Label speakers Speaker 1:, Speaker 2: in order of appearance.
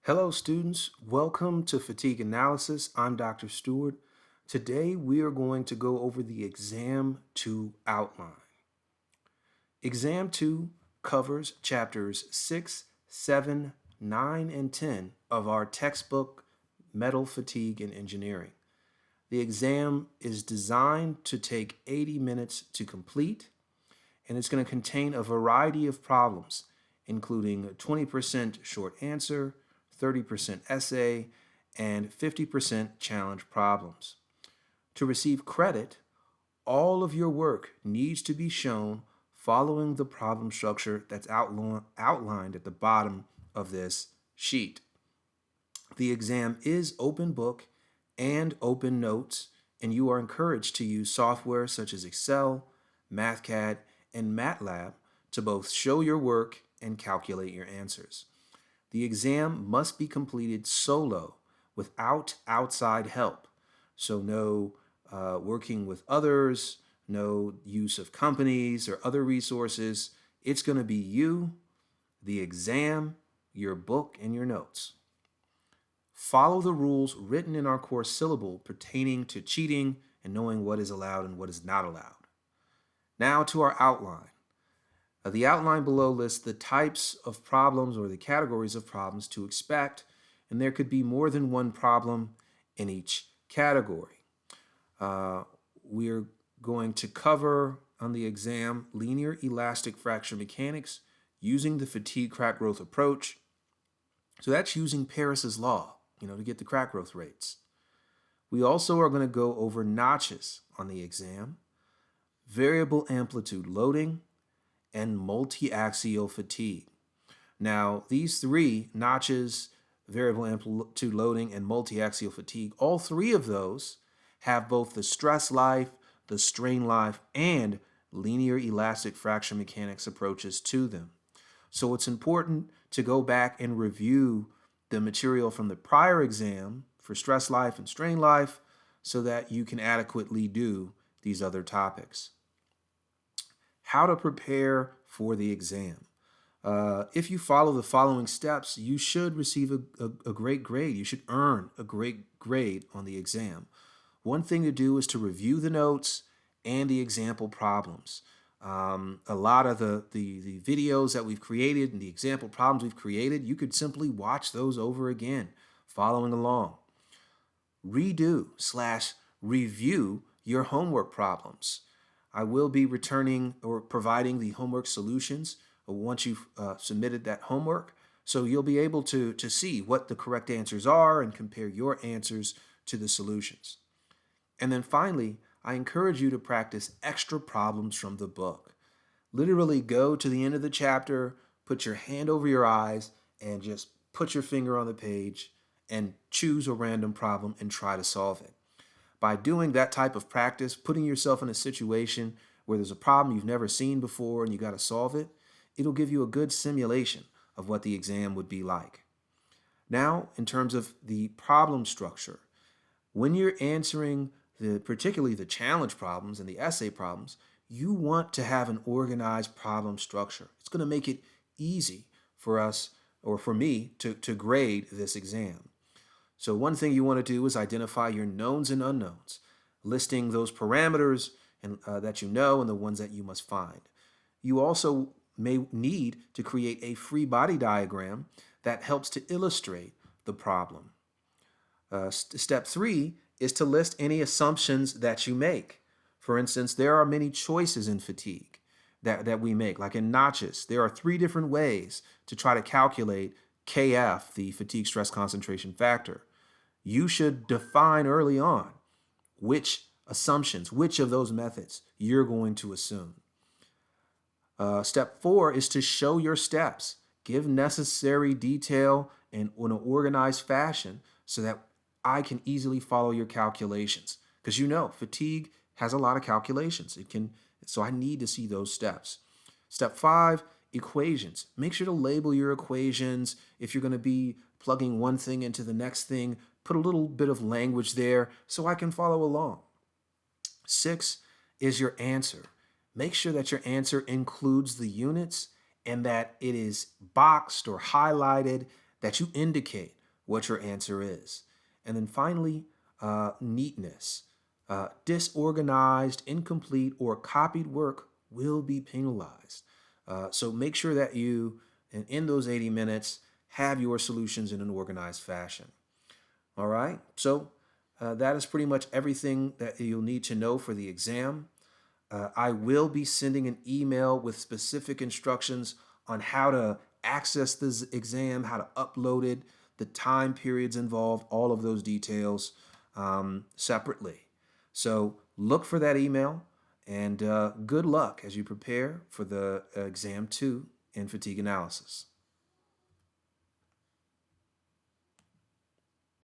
Speaker 1: Hello, students. Welcome to Fatigue Analysis. I'm Dr. Stewart. Today, we are going to go over the Exam 2 outline. Exam 2 covers chapters 6, 7, 9, and 10 of our textbook, Metal Fatigue in Engineering. The exam is designed to take 80 minutes to complete, and it's going to contain a variety of problems, including 20% short answer, 30% essay, and 50% challenge problems. To receive credit, all of your work needs to be shown following the problem structure that's outlined at the bottom of this sheet. The exam is open book and open notes, and you are encouraged to use software such as Excel, MathCAD, and MATLAB to both show your work and calculate your answers. The exam must be completed solo without outside help. So no working with others, no use of companies or other resources. It's going to be you, the exam, your book, and your notes. Follow the rules written in our course syllable pertaining to cheating and knowing what is allowed and what is not allowed. Now to our outline. The outline below lists the types of problems or the categories of problems to expect, and there could be more than one problem in each category. We're going to cover on the exam linear elastic fracture mechanics using the fatigue crack growth approach. So that's using Paris's law, to get the crack growth rates. We also are going to go over notches on the exam, variable amplitude loading, and multi-axial fatigue. Now, these three, notches, variable amplitude loading, and multi-axial fatigue, all three of those have both the stress life, the strain life, and linear elastic fracture mechanics approaches to them. So it's important to go back and review the material from the prior exam for stress life and strain life so that you can adequately do these other topics. How to prepare for the exam. If you follow the following steps, you should receive a great grade. You should earn a great grade on the exam. One thing to do is to review the notes and the example problems. A lot of the videos that we've created and the example problems we've created, you could simply watch those over again, following along. Redo/review your homework problems. I will be returning or providing the homework solutions once you've submitted that homework. So you'll be able to see what the correct answers are and compare your answers to the solutions. And then finally, I encourage you to practice extra problems from the book. Literally go to the end of the chapter, put your hand over your eyes, and just put your finger on the page and choose a random problem and try to solve it. By doing that type of practice, putting yourself in a situation where there's a problem you've never seen before and you got to solve it, it'll give you a good simulation of what the exam would be like. Now, in terms of the problem structure, when you're answering particularly the challenge problems and the essay problems, you want to have an organized problem structure. It's going to make it easy for us or for me to grade this exam. So one thing you want to do is identify your knowns and unknowns, listing those parameters that you know and the ones that you must find. You also may need to create a free body diagram that helps to illustrate the problem. Step 3 is to list any assumptions that you make. For instance, there are many choices in fatigue that we make. Like in notches, there are 3 different ways to try to calculate KF, the fatigue stress concentration factor. You should define early on which assumptions, which of those methods you're going to assume. Step 4 is to show your steps. Give necessary detail and in an organized fashion so that I can easily follow your calculations. Because fatigue has a lot of calculations. So I need to see those steps. Step 5, equations. Make sure to label your equations. If you're going to be plugging one thing into the next thing, put a little bit of language there so I can follow along. 6 is your answer. Make sure that your answer includes the units and that it is boxed or highlighted, that you indicate what your answer is. And then finally, neatness. Disorganized, incomplete, or copied work will be penalized. So make sure that you, in those 80 minutes, have your solutions in an organized fashion. All right, so that is pretty much everything that you'll need to know for the exam. I will be sending an email with specific instructions on how to access this exam, how to upload it, the time periods involved, all of those details separately. So look for that email, and good luck as you prepare for the exam 2 in fatigue analysis.